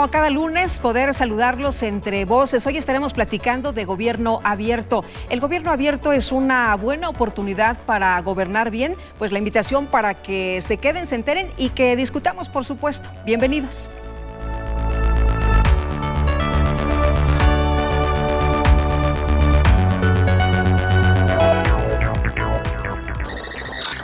como cada lunes, poder saludarlos entre voces. Hoy estaremos platicando de gobierno abierto. El gobierno abierto es una buena oportunidad para gobernar bien. Pues la invitación para que se queden, se enteren y que discutamos, por supuesto. Bienvenidos.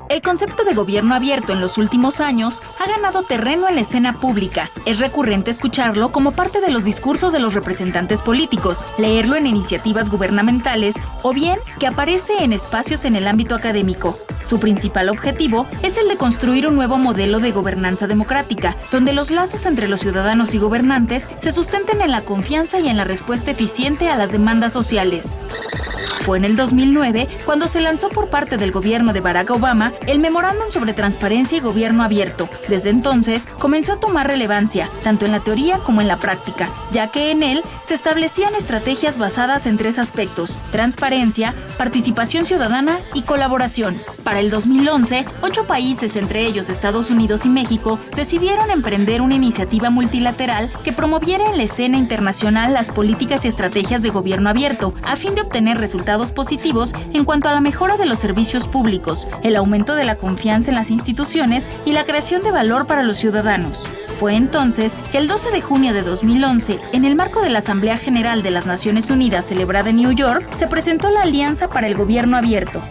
El concepto de gobierno abierto en los últimos años ha ganado terreno en la escena pública. Es recurrente escucharlo como parte de los discursos de los representantes políticos, leerlo en iniciativas gubernamentales o bien que aparece en espacios en el ámbito académico. Su principal objetivo es el de construir un nuevo modelo de gobernanza democrática, donde los lazos entre los ciudadanos y gobernantes se sustenten en la confianza y en la respuesta eficiente a las demandas sociales. Fue en el 2009 cuando se lanzó por parte del gobierno de Barack Obama el Memorándum sobre Transparencia y Gobierno Abierto. Desde entonces comenzó a tomar relevancia, tanto en la teoría como en la práctica, ya que en él se establecían estrategias basadas en 3 aspectos: transparencia, participación ciudadana y colaboración. Para el 2011, 8 países, entre ellos Estados Unidos y México, decidieron emprender una iniciativa multilateral que promoviera en la escena internacional las políticas y estrategias de gobierno abierto, a fin de obtener resultados positivos en cuanto a la mejora de los servicios públicos, el aumento de la confianza en las instituciones y la creación de valor para los ciudadanos. Fue entonces que el 12 de junio de 2011, en el marco de la Asamblea General de las Naciones Unidas celebrada en New York, se presentó la Alianza para el Gobierno Abierto.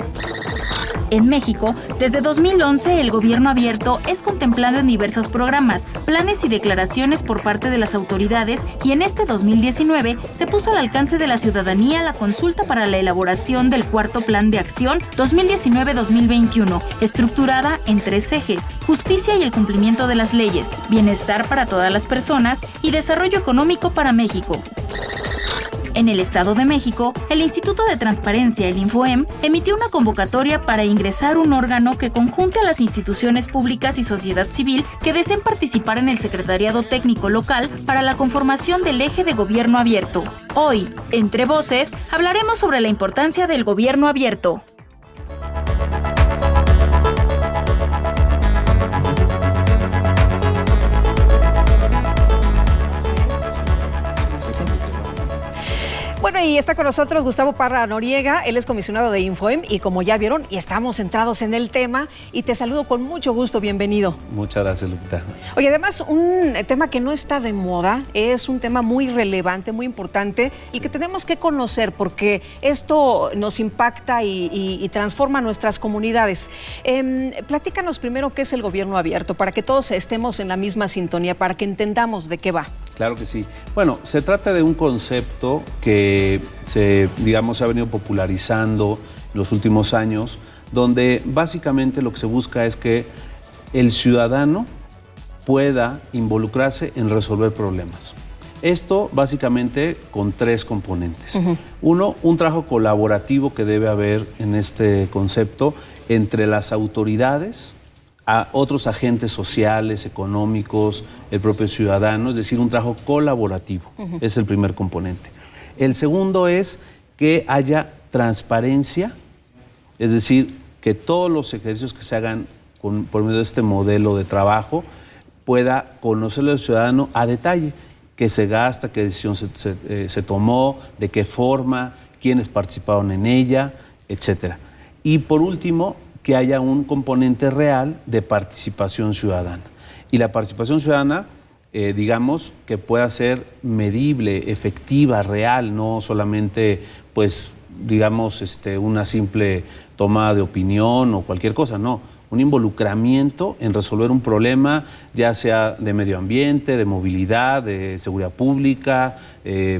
En México, desde 2011, el gobierno abierto es contemplado en diversos programas, planes y declaraciones por parte de las autoridades, y en este 2019 se puso al alcance de la ciudadanía la consulta para la elaboración del cuarto Plan de Acción 2019-2021, estructurada en 3 ejes: justicia y el cumplimiento de las leyes, bienestar para todas las personas y desarrollo económico para México. En el Estado de México, el Instituto de Transparencia, el Infoem, emitió una convocatoria para ingresar un órgano que conjunte a las instituciones públicas y sociedad civil que deseen participar en el Secretariado Técnico Local para la conformación del eje de gobierno abierto. Hoy, entre voces, hablaremos sobre la importancia del gobierno abierto. Bueno, y está con nosotros Gustavo Parra Noriega. Él es comisionado de Infoem y, como ya vieron, y estamos centrados en el tema, y te saludo con mucho gusto. Bienvenido. Muchas gracias, Lupita. Oye, además, un tema que no está de moda, es un tema muy relevante, muy importante, y que tenemos que conocer porque esto nos impacta y transforma nuestras comunidades. Platícanos primero qué es el gobierno abierto, para que todos estemos en la misma sintonía, para que entendamos de qué va. Claro que sí. Bueno, se trata de un concepto que se ha venido popularizando en los últimos años, donde básicamente lo que se busca es que el ciudadano pueda involucrarse en resolver problemas. Esto básicamente con 3 componentes. Uno, un trabajo colaborativo que debe haber en este concepto entre las autoridades, a otros agentes sociales, económicos, el propio ciudadano, es decir, un trabajo colaborativo. Es el primer componente. El segundo es que haya transparencia, es decir, que todos los ejercicios que se hagan por medio de este modelo de trabajo pueda conocerlo el ciudadano a detalle: qué se gasta, qué decisión se tomó, de qué forma, quiénes participaron en ella, etc. Y por último, que haya un componente real de participación ciudadana. Y la participación ciudadana, que pueda ser medible, efectiva, real, no solamente, una simple toma de opinión o cualquier cosa, no. Un involucramiento en resolver un problema, ya sea de medio ambiente, de movilidad, de seguridad pública,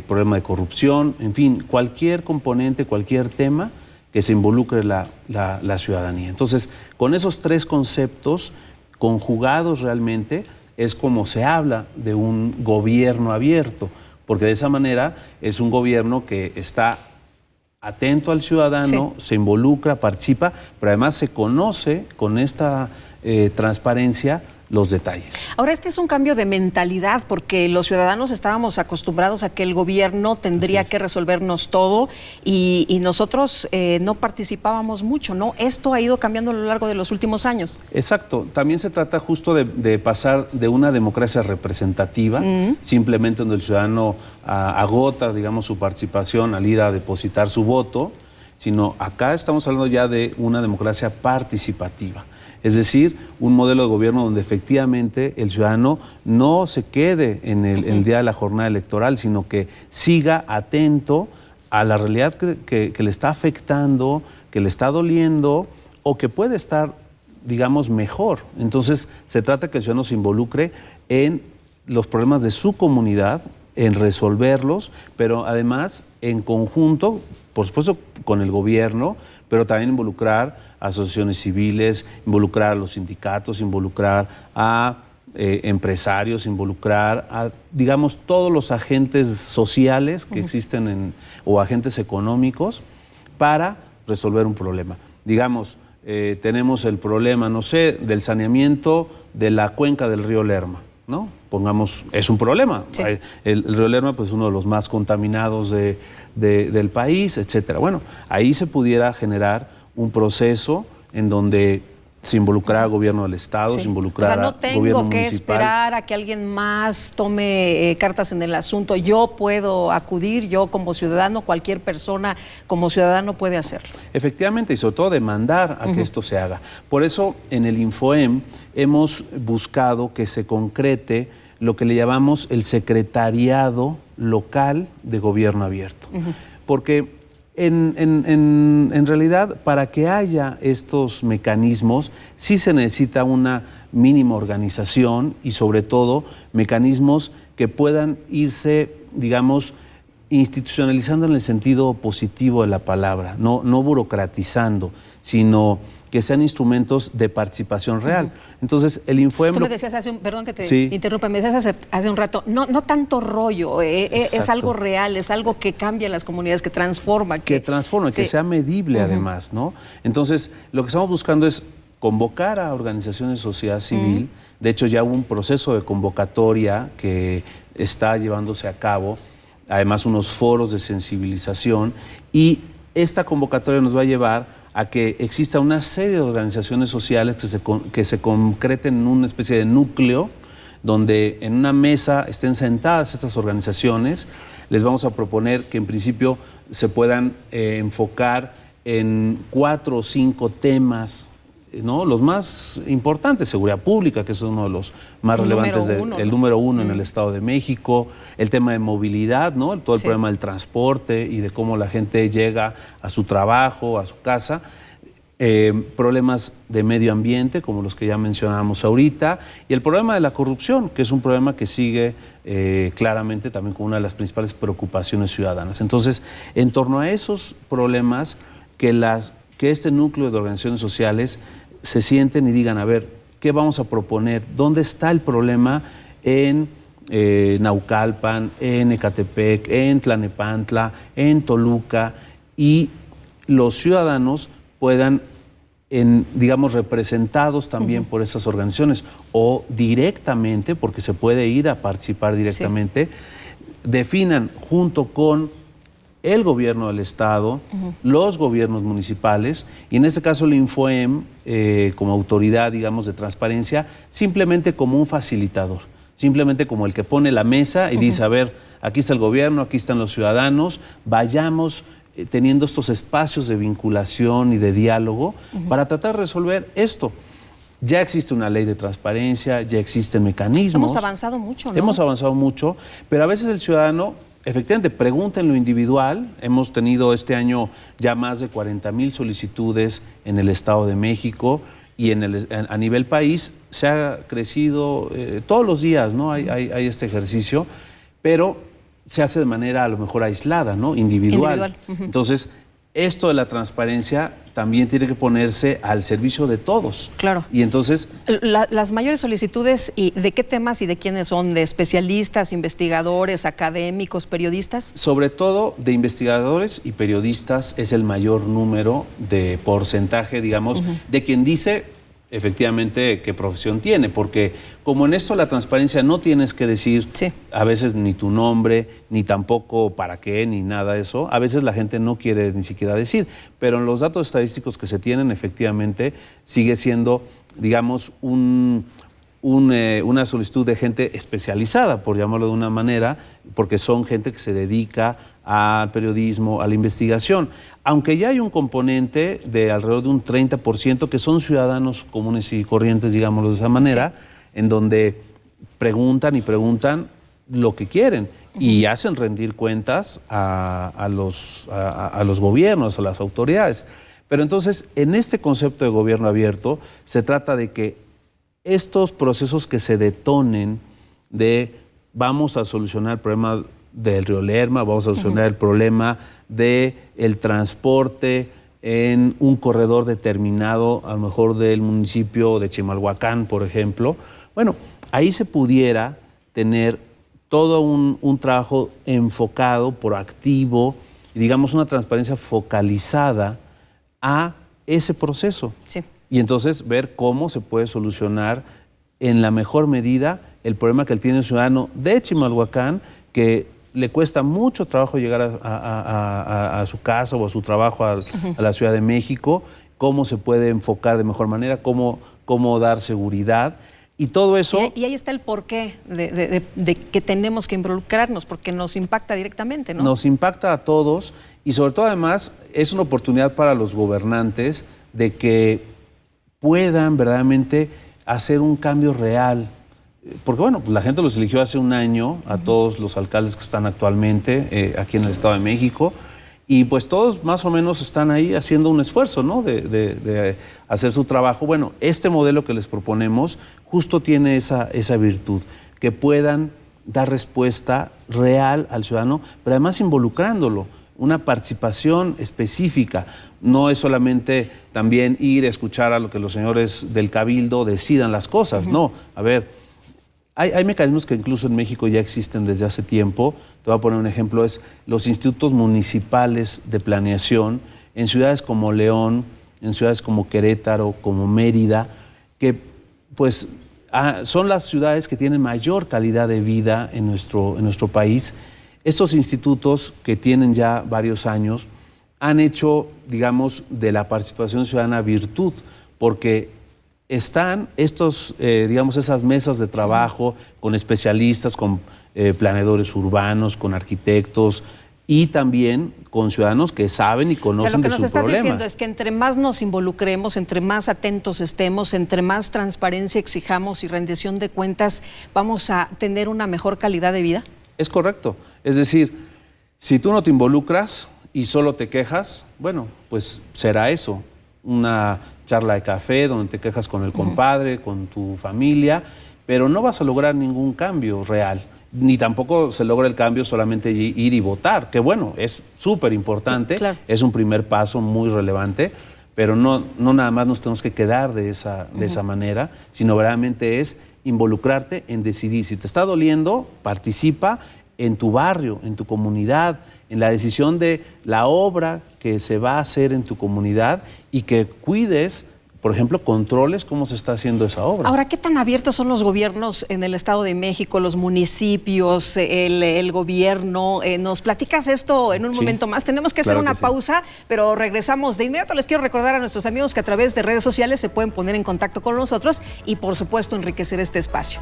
problema de corrupción, en fin, cualquier componente, cualquier tema que se involucre la ciudadanía. Entonces, con esos 3 conceptos conjugados realmente es como se habla de un gobierno abierto, porque de esa manera es un gobierno que está atento al ciudadano, sí, se involucra, participa, pero además se conoce con esta transparencia los detalles. Ahora, este es un cambio de mentalidad porque los ciudadanos estábamos acostumbrados a que el gobierno tendría que resolvernos todo y nosotros no participábamos mucho, ¿no? Esto ha ido cambiando a lo largo de los últimos años. Exacto. También se trata justo de pasar de una democracia representativa, simplemente donde el ciudadano agota, digamos, su participación al ir a depositar su voto, sino acá estamos hablando ya de una democracia participativa. Es decir, un modelo de gobierno donde efectivamente el ciudadano no se quede en el día de la jornada electoral, sino que siga atento a la realidad que le está afectando, que le está doliendo o que puede estar, digamos, mejor. Entonces, se trata que el ciudadano se involucre en los problemas de su comunidad, en resolverlos, pero además en conjunto, por supuesto, con el gobierno, pero también involucrar asociaciones civiles, involucrar a los sindicatos, involucrar a empresarios, involucrar a, digamos, todos los agentes sociales que existen o agentes económicos para resolver un problema. Digamos, tenemos el problema, no sé, del saneamiento de la cuenca del río Lerma, ¿no? Pongamos, es un problema. Sí. El río Lerma, pues, es uno de los más contaminados del país, etcétera. Bueno, ahí se pudiera generar un proceso en donde se involucrara gobierno del Estado, se involucrara gobierno municipal. O sea, no tengo que esperar a que alguien más tome cartas en el asunto. Yo puedo acudir, yo como ciudadano, cualquier persona como ciudadano puede hacerlo. Efectivamente, y sobre todo demandar a que esto se haga. Por eso, en el Infoem hemos buscado que se concrete lo que le llamamos el secretariado local de gobierno abierto. Porque en realidad, para que haya estos mecanismos, sí se necesita una mínima organización y sobre todo mecanismos que puedan irse, digamos, institucionalizando en el sentido positivo de la palabra, no burocratizando, sino que sean instrumentos de participación real. Entonces, el Infoem... Tú me decías perdón que te interrumpa, me decías hace un rato, no tanto rollo, es algo real, es algo que cambia las comunidades, que transforma. Que sea medible además, ¿no? Entonces, lo que estamos buscando es convocar a organizaciones de sociedad civil. De hecho, ya hubo un proceso de convocatoria que está llevándose a cabo, además unos foros de sensibilización, y esta convocatoria nos va a llevar a que exista una serie de organizaciones sociales que se concreten en una especie de núcleo donde en una mesa estén sentadas estas organizaciones. Les vamos a proponer que en principio se puedan enfocar en 4 o 5 temas, ¿no? Los más importantes: seguridad pública, que es uno de los más relevantes, el número uno en el Estado de México, el tema de movilidad, ¿no? Todo el problema del transporte y de cómo la gente llega a su trabajo, a su casa, problemas de medio ambiente, como los que ya mencionábamos ahorita, y el problema de la corrupción, que es un problema que sigue claramente también como una de las principales preocupaciones ciudadanas. Entonces, en torno a esos problemas, que este núcleo de organizaciones sociales se sienten y digan, a ver, ¿qué vamos a proponer? ¿Dónde está el problema en Naucalpan, en Ecatepec, en Tlanepantla, en Toluca? Y los ciudadanos puedan, digamos, representados también por estas organizaciones o directamente, porque se puede ir a participar directamente, definan junto con el gobierno del Estado, los gobiernos municipales, y en este caso el Infoem, como autoridad, digamos, de transparencia, simplemente como un facilitador, simplemente como el que pone la mesa y dice, a ver, aquí está el gobierno, aquí están los ciudadanos, vayamos teniendo estos espacios de vinculación y de diálogo para tratar de resolver esto. Ya existe una ley de transparencia, ya existen mecanismos. Hemos avanzado mucho, ¿no? Hemos avanzado mucho, pero a veces el ciudadano, efectivamente, pregunta en lo individual. Hemos tenido este año ya más de 40,000 solicitudes en el Estado de México y a nivel país se ha crecido todos los días, ¿no? Hay este ejercicio, pero se hace de manera a lo mejor aislada, ¿no? Individual. Entonces, esto de la transparencia también tiene que ponerse al servicio de todos. Claro. Y entonces... Las mayores solicitudes, ¿y de qué temas y de quiénes son? ¿De especialistas, investigadores, académicos, periodistas? Sobre todo de investigadores y periodistas es el mayor número de porcentaje, digamos, de quien dice efectivamente qué profesión tiene, porque como en esto la transparencia no tienes que decir a veces ni tu nombre, ni tampoco para qué, ni nada de eso, a veces la gente no quiere ni siquiera decir, pero en los datos estadísticos que se tienen efectivamente sigue siendo, digamos, una solicitud de gente especializada, por llamarlo de una manera, porque son gente que se dedica al periodismo, a la investigación. Aunque ya hay un componente de alrededor de un 30% que son ciudadanos comunes y corrientes, digámoslo de esa manera, en donde preguntan y preguntan lo que quieren y hacen rendir cuentas a los gobiernos, a las autoridades. Pero entonces, en este concepto de gobierno abierto, se trata de que estos procesos que se detonen de vamos a solucionar el problema del río Lerma, vamos a solucionar el problema del transporte en un corredor determinado, a lo mejor del municipio de Chimalhuacán, por ejemplo. Bueno, ahí se pudiera tener todo un trabajo enfocado, proactivo, y digamos una transparencia focalizada a ese proceso. Sí. Y entonces ver cómo se puede solucionar en la mejor medida el problema que tiene el ciudadano de Chimalhuacán, que le cuesta mucho trabajo llegar a su casa o a su trabajo a la Ciudad de México, cómo se puede enfocar de mejor manera, cómo dar seguridad. Y todo eso... Y ahí está el porqué de que tenemos que involucrarnos, porque nos impacta directamente, ¿no? Nos impacta a todos y sobre todo además es una oportunidad para los gobernantes de que puedan verdaderamente hacer un cambio real. Porque bueno, pues la gente los eligió hace un año, a todos los alcaldes que están actualmente aquí en el Estado de México, y pues todos más o menos están ahí haciendo un esfuerzo, ¿no? de hacer su trabajo. Bueno, este modelo que les proponemos justo tiene esa virtud, que puedan dar respuesta real al ciudadano, pero además involucrándolo, una participación específica. No es solamente también ir a escuchar a lo que los señores del Cabildo decidan las cosas, no. A ver, hay mecanismos que incluso en México ya existen desde hace tiempo. Te voy a poner un ejemplo, es los institutos municipales de planeación en ciudades como León, en ciudades como Querétaro, como Mérida, que pues son las ciudades que tienen mayor calidad de vida en nuestro país. Estos institutos que tienen ya varios años han hecho, digamos, de la participación ciudadana virtud, porque están esas mesas de trabajo con especialistas, con planeadores urbanos, con arquitectos y también con ciudadanos que saben y conocen de su problema. Lo que nos estás diciendo es que entre más nos involucremos, entre más atentos estemos, entre más transparencia exijamos y rendición de cuentas, ¿vamos a tener una mejor calidad de vida? Es correcto. Es decir, si tú no te involucras y solo te quejas, bueno, pues será eso, una charla de café donde te quejas con el compadre, con tu familia, pero no vas a lograr ningún cambio real, ni tampoco se logra el cambio solamente ir y votar, que bueno, es súper importante, claro. Es un primer paso muy relevante, pero no nada más nos tenemos que quedar de esa manera, sino verdaderamente es involucrarte en decidir. Si te está doliendo, participa en tu barrio, en tu comunidad, en la decisión de la obra que se va a hacer en tu comunidad y que cuides, por ejemplo, controles cómo se está haciendo esa obra. Ahora, ¿qué tan abiertos son los gobiernos en el Estado de México, los municipios, el gobierno? ¿Nos platicas esto en un momento más? Tenemos que hacer una pausa, pero regresamos de inmediato. Les quiero recordar a nuestros amigos que a través de redes sociales se pueden poner en contacto con nosotros y, por supuesto, enriquecer este espacio.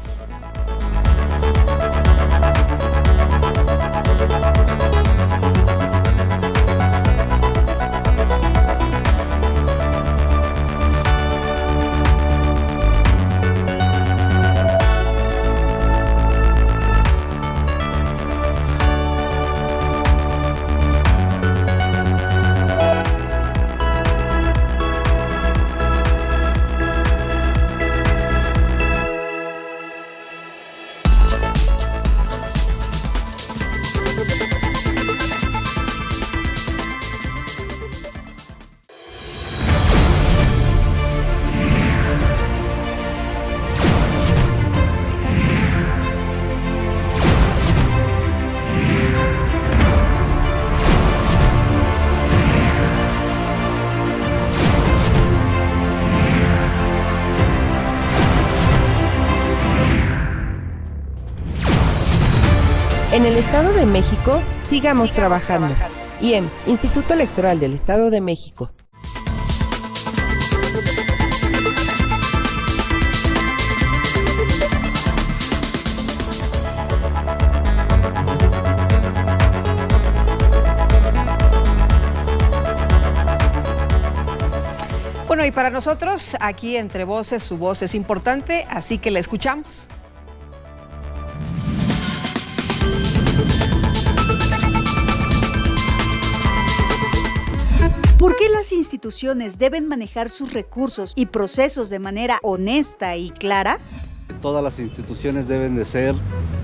el Estado de México, sigamos trabajando. IEM, Instituto Electoral del Estado de México. Bueno, y para nosotros, aquí Entre Voces, su voz es importante, así que la escuchamos. ¿Por qué las instituciones deben manejar sus recursos y procesos de manera honesta y clara? Todas las instituciones deben de ser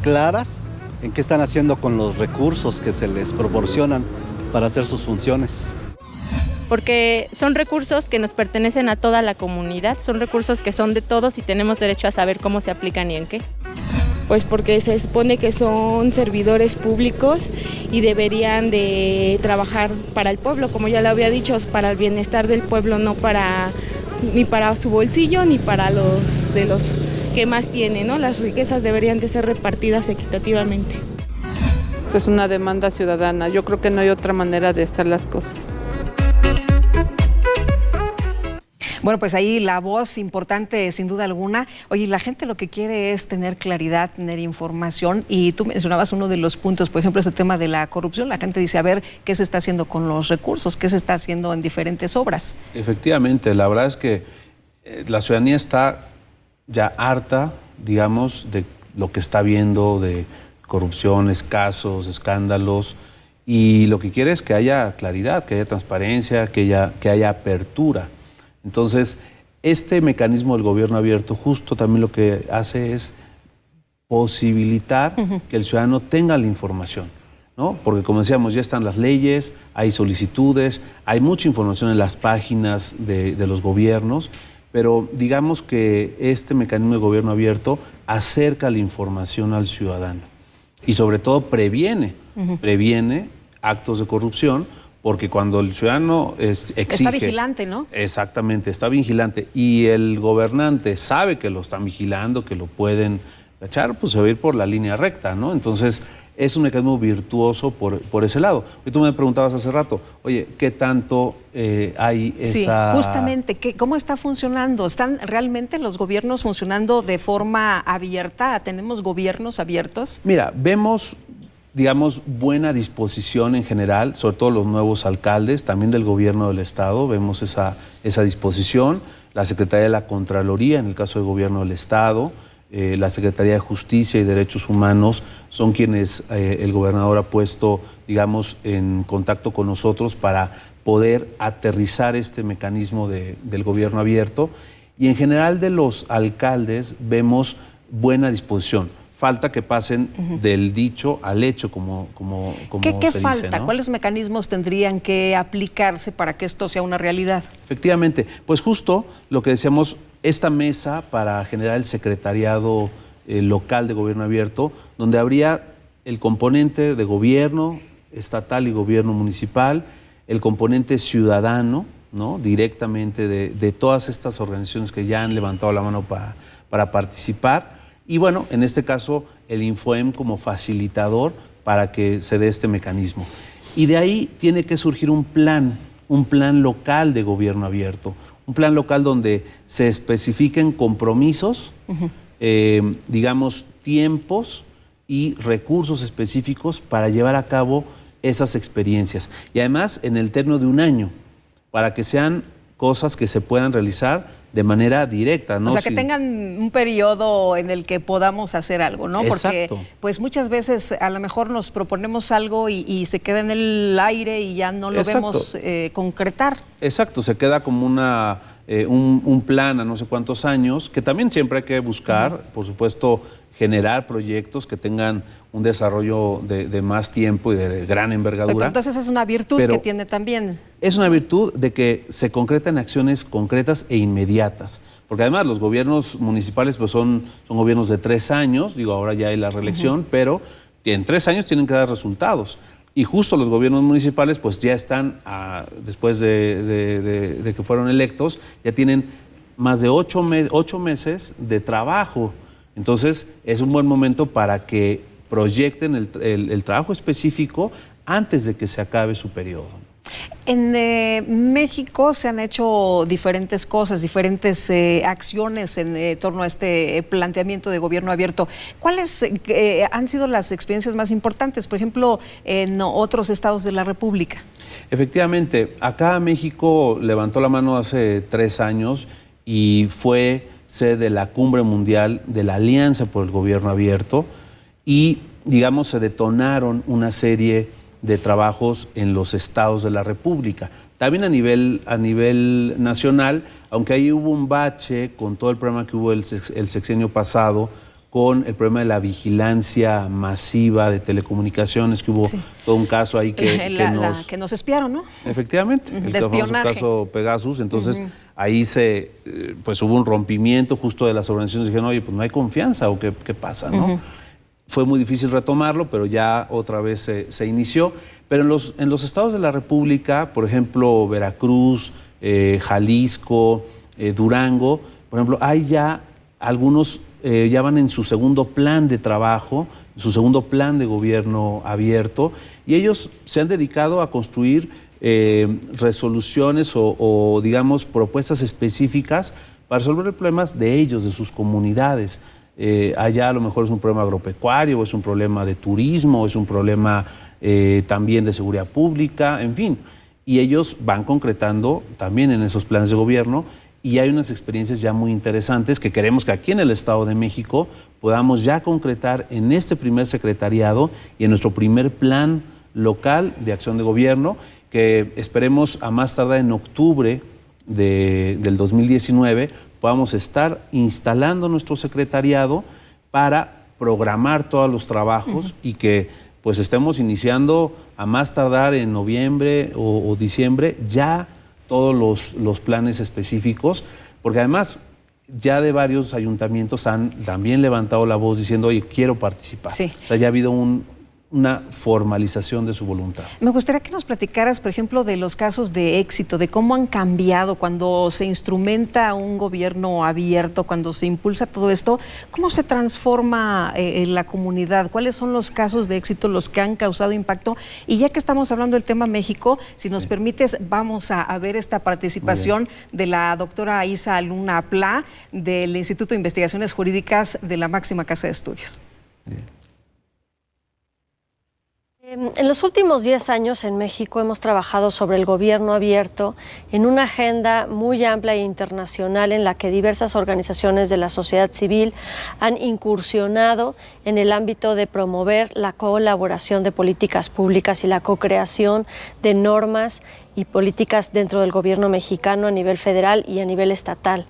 claras en qué están haciendo con los recursos que se les proporcionan para hacer sus funciones. Porque son recursos que nos pertenecen a toda la comunidad, son recursos que son de todos y tenemos derecho a saber cómo se aplican y en qué. Pues porque se supone que son servidores públicos y deberían de trabajar para el pueblo, como ya lo había dicho, para el bienestar del pueblo, no ni para su bolsillo ni para los de los que más tienen, ¿no? Las riquezas deberían de ser repartidas equitativamente. Es una demanda ciudadana, yo creo que no hay otra manera de hacer las cosas. Bueno, pues ahí la voz importante, sin duda alguna. Oye, la gente lo que quiere es tener claridad, tener información. Y tú mencionabas uno de los puntos, por ejemplo, ese tema de la corrupción. La gente dice, a ver, ¿qué se está haciendo con los recursos? ¿Qué se está haciendo en diferentes obras? Efectivamente, la verdad es que la ciudadanía está ya harta, digamos, de lo que está viendo, de corrupciones, casos, escándalos. Y lo que quiere es que haya claridad, que haya transparencia, que haya apertura. Entonces, este mecanismo del gobierno abierto justo también lo que hace es posibilitar que el ciudadano tenga la información, ¿no? Porque como decíamos, ya están las leyes, hay solicitudes, hay mucha información en las páginas de los gobiernos, pero digamos que este mecanismo de gobierno abierto acerca la información al ciudadano y sobre todo previene actos de corrupción. Porque cuando el ciudadano exige... Está vigilante, ¿no? Exactamente, está vigilante. Y el gobernante sabe que lo están vigilando, que lo pueden cachar, pues se va a ir por la línea recta, ¿no? Entonces, es un mecanismo virtuoso por ese lado. Y tú me preguntabas hace rato, oye, ¿qué tanto hay esa...? Sí, justamente, ¿cómo está funcionando? ¿Están realmente los gobiernos funcionando de forma abierta? ¿Tenemos gobiernos abiertos? Mira, vemos... digamos, buena disposición en general, sobre todo los nuevos alcaldes, también del gobierno del Estado, vemos esa disposición, la Secretaría de la Contraloría, en el caso del gobierno del Estado, la Secretaría de Justicia y Derechos Humanos son quienes el gobernador ha puesto, digamos, en contacto con nosotros para poder aterrizar este mecanismo del gobierno abierto. Y en general de los alcaldes vemos buena disposición. Falta que pasen del dicho al hecho, como ¿Qué se falta? dice, ¿no? ¿Cuáles mecanismos tendrían que aplicarse para que esto sea una realidad? Efectivamente, pues justo lo que decíamos, esta mesa para generar el secretariado local de gobierno abierto, donde habría el componente de gobierno estatal y gobierno municipal, el componente ciudadano, ¿no? Directamente de todas estas organizaciones que ya han levantado la mano para participar. Y bueno, en este caso, el Infoem como facilitador para que se dé este mecanismo. Y de ahí tiene que surgir un plan local de gobierno abierto, un plan local donde se especifiquen compromisos, digamos, tiempos y recursos específicos para llevar a cabo esas experiencias. Y además, en el término de un año, para que sean cosas que se puedan realizar de manera directa, ¿no? O sea, que tengan un periodo en el que podamos hacer algo, ¿no? Porque Exacto. pues muchas veces a lo mejor nos proponemos algo y se queda en el aire y ya no lo Exacto. vemos concretar. Exacto, se queda como un plan a no sé cuántos años, que también siempre hay que buscar, por supuesto, generar proyectos que tengan un desarrollo de más tiempo y de gran envergadura. Pero entonces es una virtud que tiene también. Es una virtud de que se concretan acciones concretas e inmediatas. Porque además los gobiernos municipales pues son gobiernos de 3 años, digo, ahora ya hay la reelección, pero en 3 años tienen que dar resultados. Y justo los gobiernos municipales pues ya están, después de que fueron electos, ya tienen más de 8 meses de trabajo. Entonces es un buen momento para que proyecten el trabajo específico antes de que se acabe su periodo. En México se han hecho diferentes cosas, diferentes acciones en torno a este planteamiento de gobierno abierto. ¿Cuáles han sido las experiencias más importantes, por ejemplo, en otros estados de la República? Efectivamente, acá México levantó la mano hace 3 años y fue sede de la Cumbre Mundial de la Alianza por el Gobierno Abierto y, digamos, se detonaron una serie de trabajos en los estados de la República. También a nivel nacional, aunque ahí hubo un bache con todo el problema que hubo el sexenio pasado, con el problema de la vigilancia masiva de telecomunicaciones, que hubo todo un caso ahí que nos espiaron, ¿no? Efectivamente, de espionaje. El caso Pegasus. Entonces, ahí pues hubo un rompimiento justo de las organizaciones. Dijeron, oye, pues no hay confianza, ¿o qué pasa, no? Fue muy difícil retomarlo, pero ya otra vez se inició. Pero en los estados de la República, por ejemplo, Veracruz, Jalisco, Durango, por ejemplo, hay ya algunos, ya van en su segundo plan de trabajo, su segundo plan de gobierno abierto, y ellos se han dedicado a construir resoluciones o, digamos, propuestas específicas para resolver problemas de ellos, de sus comunidades. Allá a lo mejor es un problema agropecuario, o es un problema de turismo, o es un problema también de seguridad pública, en fin. Y ellos van concretando también en esos planes de gobierno y hay unas experiencias ya muy interesantes que queremos que aquí en el Estado de México podamos ya concretar en este primer secretariado y en nuestro primer plan local de acción de gobierno, que esperemos a más tardar en octubre del 2019 podamos estar instalando nuestro secretariado para programar todos los trabajos y que pues estemos iniciando a más tardar en noviembre o diciembre ya todos los planes específicos, porque además ya de varios ayuntamientos han también levantado la voz diciendo, oye, quiero participar. Sí. O sea, ya ha habido una formalización de su voluntad. Me gustaría que nos platicaras, por ejemplo, de los casos de éxito, de cómo han cambiado cuando se instrumenta un gobierno abierto, cuando se impulsa todo esto, cómo se transforma la comunidad, cuáles son los casos de éxito, los que han causado impacto. Y ya que estamos hablando del tema México, si nos permites, vamos a ver esta participación de la doctora Isa Luna Pla, del Instituto de Investigaciones Jurídicas de la máxima casa de estudios. Bien. En los últimos 10 años en México hemos trabajado sobre el gobierno abierto en una agenda muy amplia e internacional en la que diversas organizaciones de la sociedad civil han incursionado en el ámbito de promover la colaboración de políticas públicas y la co-creación de normas y políticas dentro del gobierno mexicano a nivel federal y a nivel estatal.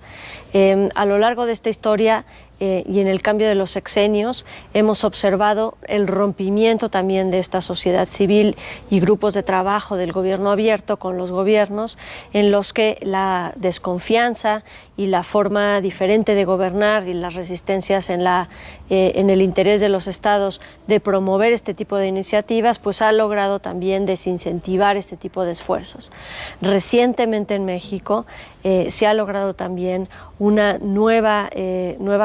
A lo largo de esta historia y en el cambio de los sexenios hemos observado el rompimiento también de esta sociedad civil y grupos de trabajo del gobierno abierto con los gobiernos, en los que la desconfianza y la forma diferente de gobernar y las resistencias en el interés de los estados de promover este tipo de iniciativas, pues ha logrado también desincentivar este tipo de esfuerzos. Recientemente en México se ha logrado también una nueva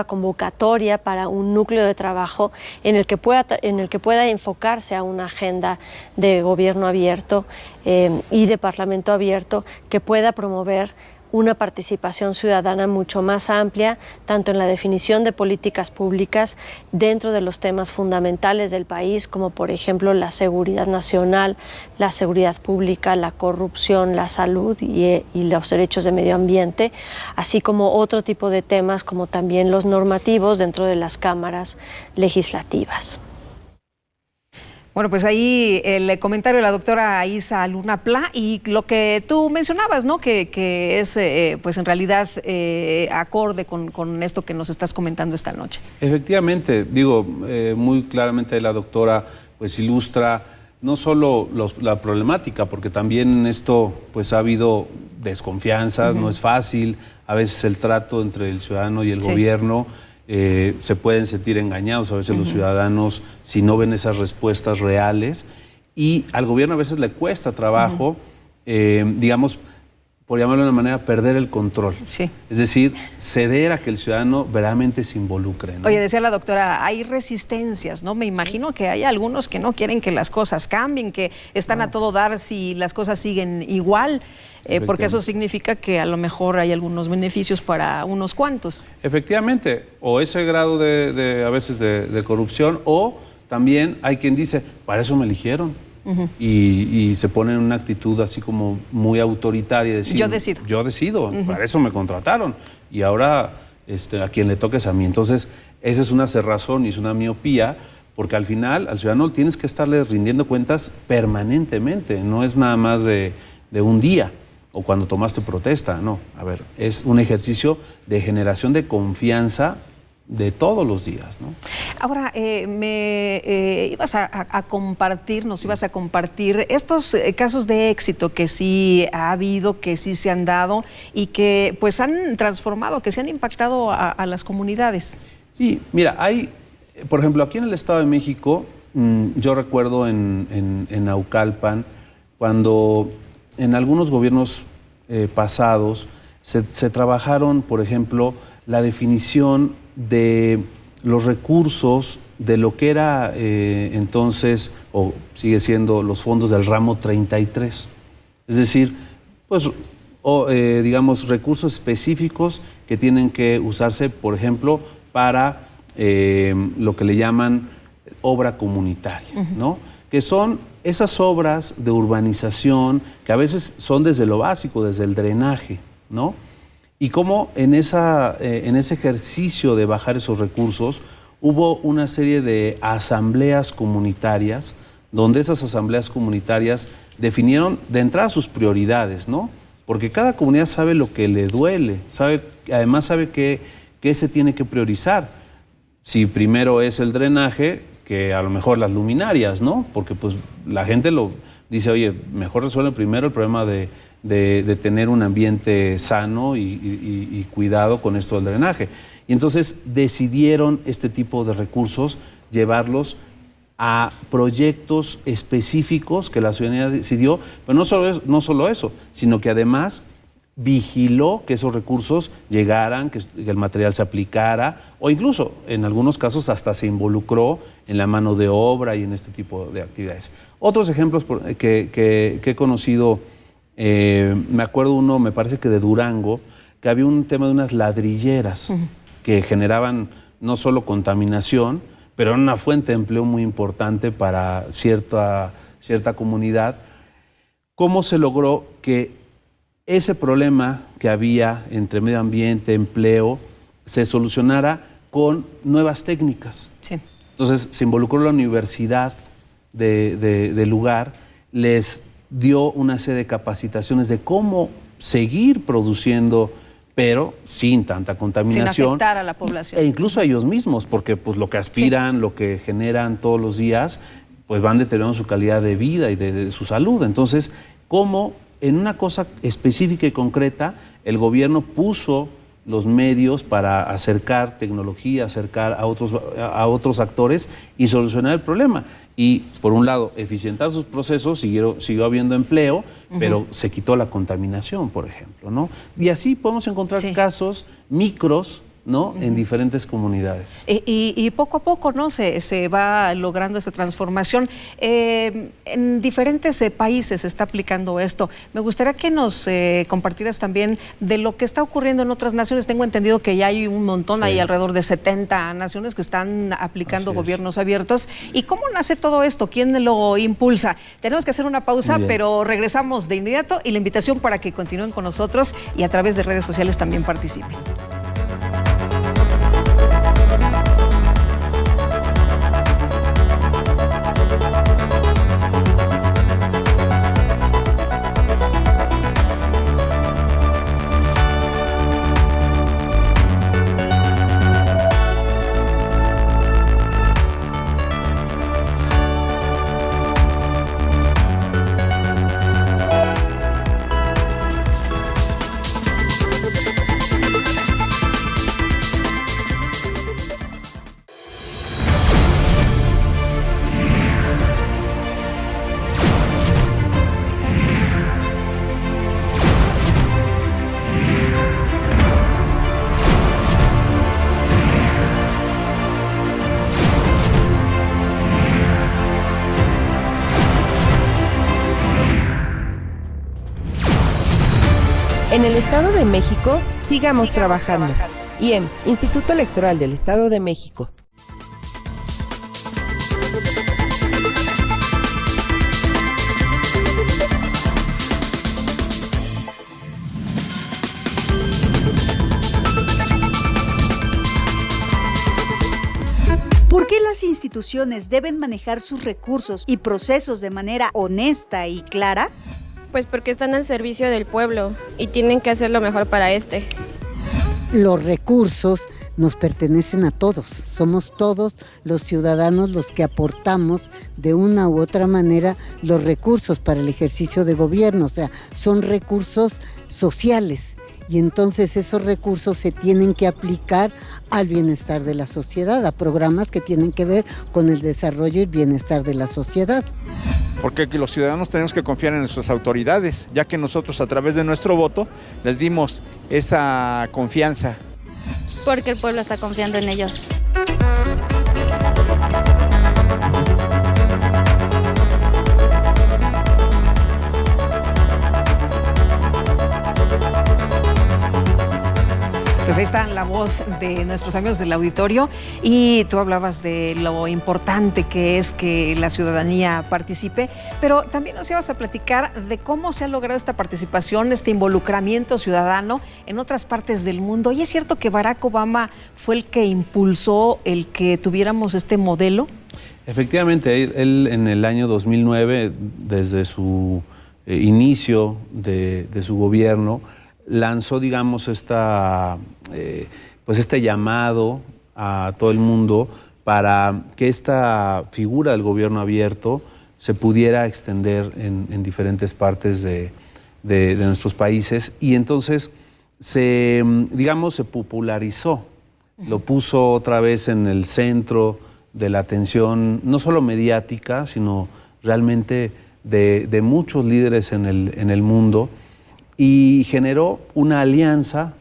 convocatoria para un núcleo de trabajo en el que pueda enfocarse a una agenda de gobierno abierto y de parlamento abierto que pueda promover una participación ciudadana mucho más amplia, tanto en la definición de políticas públicas dentro de los temas fundamentales del país, como por ejemplo la seguridad nacional, la seguridad pública, la corrupción, la salud y los derechos de medio ambiente, así como otro tipo de temas como también los normativos dentro de las cámaras legislativas. Bueno, pues ahí el comentario de la doctora Isa Luna Pla y lo que tú mencionabas, ¿no? Que es, pues en realidad, acorde con esto que nos estás comentando esta noche. Efectivamente, digo, muy claramente la doctora pues ilustra no solo la problemática, porque también en esto pues ha habido desconfianzas, no es fácil, a veces el trato entre el ciudadano y el gobierno. Se pueden sentir engañados a veces los ciudadanos si no ven esas respuestas reales y al gobierno a veces le cuesta trabajo, digamos, por llamarlo de una manera, perder el control. Sí. Es decir, ceder a que el ciudadano verdaderamente se involucre, ¿no? Oye, decía la doctora, hay resistencias, ¿no? Me imagino que hay algunos que no quieren que las cosas cambien, que están a todo dar si las cosas siguen igual, porque eso significa que a lo mejor hay algunos beneficios para unos cuantos. Efectivamente, o ese grado a veces de corrupción, o también hay quien dice, para eso me eligieron. Y se pone en una actitud así como muy autoritaria, decir, yo decido, para eso me contrataron y ahora a quien le toque es a mí. Entonces esa es una cerrazón y es una miopía, porque al final al ciudadano tienes que estarle rindiendo cuentas permanentemente, no es nada más de un día o cuando tomaste protesta, no, a ver, es un ejercicio de generación de confianza de todos los días, ¿no? Ahora, ibas a compartir, nos ibas a compartir estos casos de éxito que sí ha habido, que sí se han dado y que pues han transformado, que se han impactado a las comunidades. Sí, mira, hay, por ejemplo, aquí en el Estado de México, yo recuerdo en Naucalpan, cuando en algunos gobiernos pasados se trabajaron, por ejemplo, la definición de los recursos de lo que era entonces, o sigue siendo, los fondos del ramo 33. Es decir, pues, digamos, recursos específicos que tienen que usarse, por ejemplo, para lo que le llaman obra comunitaria, ¿no? Que son esas obras de urbanización que a veces son desde lo básico, desde el drenaje, ¿no? Y cómo en ese ejercicio de bajar esos recursos hubo una serie de asambleas comunitarias, donde esas asambleas comunitarias definieron de entrada sus prioridades, ¿no? Porque cada comunidad sabe lo que le duele, además sabe qué se tiene que priorizar. Si primero es el drenaje, que a lo mejor las luminarias, ¿no? Porque pues la gente dice, oye, mejor resuelve primero el problema de tener un ambiente sano y cuidado con esto del drenaje. Y entonces decidieron este tipo de recursos llevarlos a proyectos específicos que la ciudadanía decidió, pero no solo eso, sino que además vigiló que esos recursos llegaran, que el material se aplicara, o incluso en algunos casos hasta se involucró en la mano de obra y en este tipo de actividades. Otros ejemplos que he conocido, me acuerdo uno, me parece que de Durango, que había un tema de unas ladrilleras que generaban no solo contaminación, pero era una fuente de empleo muy importante para cierta comunidad. ¿Cómo se logró que ese problema que había entre medio ambiente, empleo, se solucionara con nuevas técnicas? Sí. Entonces se involucró la universidad del lugar, les dio una serie de capacitaciones de cómo seguir produciendo, pero sin tanta contaminación. Sin afectar a la población. E incluso a ellos mismos, porque pues lo que aspiran, lo que generan todos los días, pues van deteriorando su calidad de vida y de su salud. Entonces, ¿cómo en una cosa específica y concreta el gobierno puso los medios para acercar tecnología, acercar a otros actores y solucionar el problema? Y, por un lado, eficientar sus procesos, siguió habiendo empleo, pero se quitó la contaminación, por ejemplo, ¿no? Y así podemos encontrar casos micros, ¿no? En diferentes comunidades. Y poco a poco, ¿no? Se va logrando esa transformación. En diferentes países se está aplicando esto. Me gustaría que nos compartieras también de lo que está ocurriendo en otras naciones. Tengo entendido que ya hay un montón, hay alrededor de 70 naciones que están aplicando gobiernos abiertos. ¿Y cómo nace todo esto? ¿Quién lo impulsa? Tenemos que hacer una pausa, pero regresamos de inmediato y la invitación para que continúen con nosotros y a través de redes sociales también participen. En el Estado de México, sigamos trabajando. IEM, Instituto Electoral del Estado de México. ¿Por qué las instituciones deben manejar sus recursos y procesos de manera honesta y clara? Pues porque están al servicio del pueblo y tienen que hacer lo mejor para este. Los recursos nos pertenecen a todos, somos todos los ciudadanos los que aportamos de una u otra manera los recursos para el ejercicio de gobierno, o sea, son recursos sociales. Y entonces esos recursos se tienen que aplicar al bienestar de la sociedad, a programas que tienen que ver con el desarrollo y el bienestar de la sociedad. Porque los ciudadanos tenemos que confiar en nuestras autoridades, ya que nosotros a través de nuestro voto les dimos esa confianza. Porque el pueblo está confiando en ellos. Pues ahí está la voz de nuestros amigos del auditorio y tú hablabas de lo importante que es que la ciudadanía participe, pero también nos ibas a platicar de cómo se ha logrado esta participación, este involucramiento ciudadano en otras partes del mundo. ¿Y es cierto que Barack Obama fue el que impulsó el que tuviéramos este modelo? Efectivamente, él en el año 2009, desde su inicio de su gobierno, lanzó, digamos, este llamado a todo el mundo para que esta figura del gobierno abierto se pudiera extender en diferentes partes de nuestros países. Y entonces se popularizó, lo puso otra vez en el centro de la atención, no solo mediática, sino realmente de muchos líderes en el mundo. Y se generó una alianza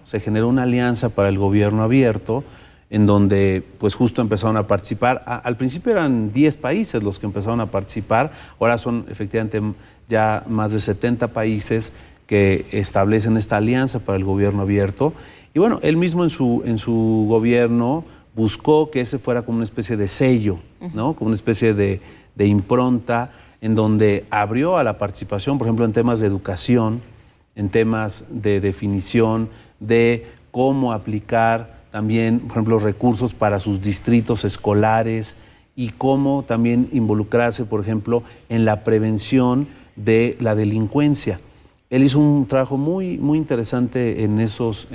para el gobierno abierto, en donde pues justo empezaron a participar. Al principio eran 10 países los que empezaron a participar, ahora son efectivamente ya más de 70 países que establecen esta alianza para el gobierno abierto. Y bueno, él mismo en su gobierno buscó que ese fuera como una especie de sello, ¿no? Como una especie de impronta, en donde abrió a la participación, por ejemplo, en temas de educación, en temas de definición, de cómo aplicar también, por ejemplo, recursos para sus distritos escolares y cómo también involucrarse, por ejemplo, en la prevención de la delincuencia. Él hizo un trabajo muy, muy interesante en esos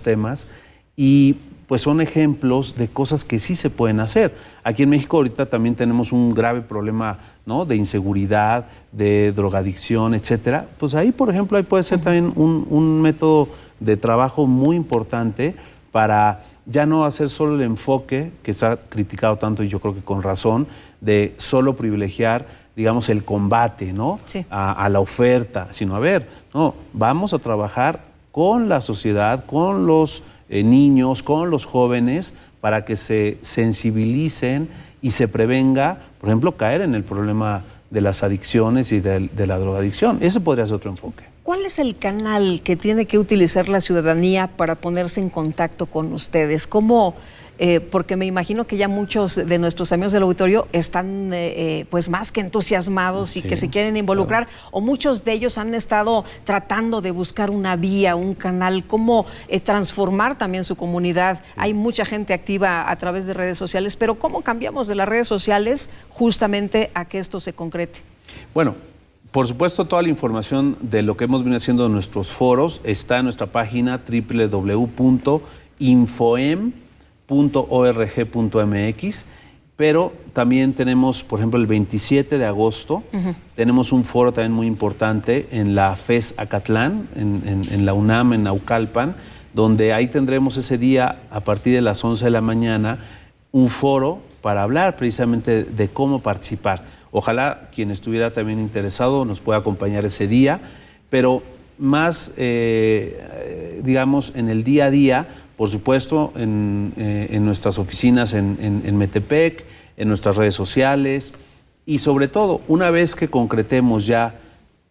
temas y pues son ejemplos de cosas que sí se pueden hacer. Aquí en México ahorita también tenemos un grave problema, ¿no?, de inseguridad, de drogadicción, etcétera. Pues ahí, por ejemplo, ahí puede ser también un método de trabajo muy importante para ya no hacer solo el enfoque que se ha criticado tanto, y yo creo que con razón, de solo privilegiar, digamos, el combate, ¿no?, sí, a la oferta, sino a ver, no, vamos a trabajar con la sociedad, con los niños, con los jóvenes, para que se sensibilicen y se prevenga, por ejemplo, caer en el problema de las adicciones y de la drogadicción. Ese podría ser otro enfoque. ¿Cuál es el canal que tiene que utilizar la ciudadanía para ponerse en contacto con ustedes? ¿Cómo? Porque me imagino que ya muchos de nuestros amigos del auditorio están pues más que entusiasmados y sí, que se quieren involucrar, claro, o muchos de ellos han estado tratando de buscar una vía, un canal, cómo transformar también su comunidad. Sí. Hay mucha gente activa a través de redes sociales, pero ¿cómo cambiamos de las redes sociales justamente a que esto se concrete? Bueno, por supuesto, toda la información de lo que hemos venido haciendo en nuestros foros está en nuestra página www.infoem.org.mx, pero también tenemos, por ejemplo, el 27 de agosto, tenemos un foro también muy importante en la FES Acatlán, en la UNAM, en Naucalpan, donde ahí tendremos ese día, a partir de las 11 de la mañana, un foro para hablar precisamente de cómo participar. Ojalá quien estuviera también interesado nos pueda acompañar ese día, pero más, digamos, en el día a día, por supuesto, en nuestras oficinas en Metepec, en nuestras redes sociales y sobre todo, una vez que concretemos ya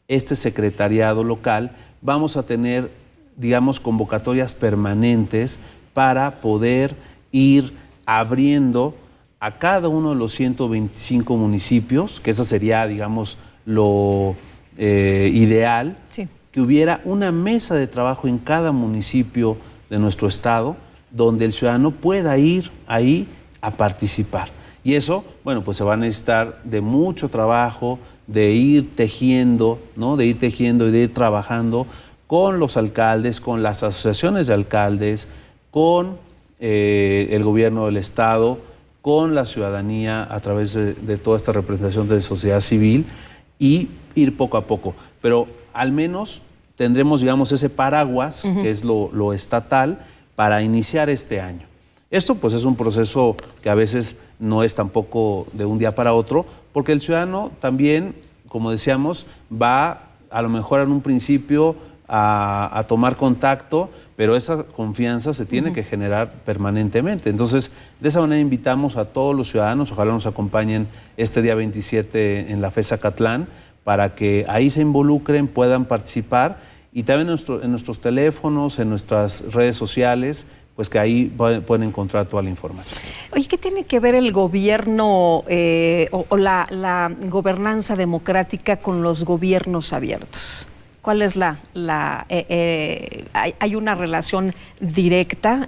este secretariado local, vamos a tener digamos, convocatorias permanentes para poder ir abriendo a cada uno de los 125 municipios, que eso sería, digamos, lo ideal, sí, que hubiera una mesa de trabajo en cada municipio de nuestro estado, donde el ciudadano pueda ir ahí a participar. Y eso, bueno, pues se va a necesitar de mucho trabajo, de ir tejiendo, ¿no? De ir tejiendo y de ir trabajando con los alcaldes, con las asociaciones de alcaldes, con el gobierno del estado, con la ciudadanía a través de toda esta representación de sociedad civil y ir poco a poco. Pero al menos tendremos, digamos, ese paraguas, que es lo estatal, para iniciar este año. Esto pues es un proceso que a veces no es tampoco de un día para otro, porque el ciudadano también, como decíamos, va a lo mejor en un principio a tomar contacto, pero esa confianza se tiene que generar permanentemente. Entonces, de esa manera invitamos a todos los ciudadanos, ojalá nos acompañen este día 27 en la FES Zacatlán, para que ahí se involucren, puedan participar, y también en nuestros teléfonos, en nuestras redes sociales, pues que ahí pueden encontrar toda la información. Oye, ¿qué tiene que ver el gobierno o la gobernanza democrática con los gobiernos abiertos? ¿Cuál es hay una relación directa?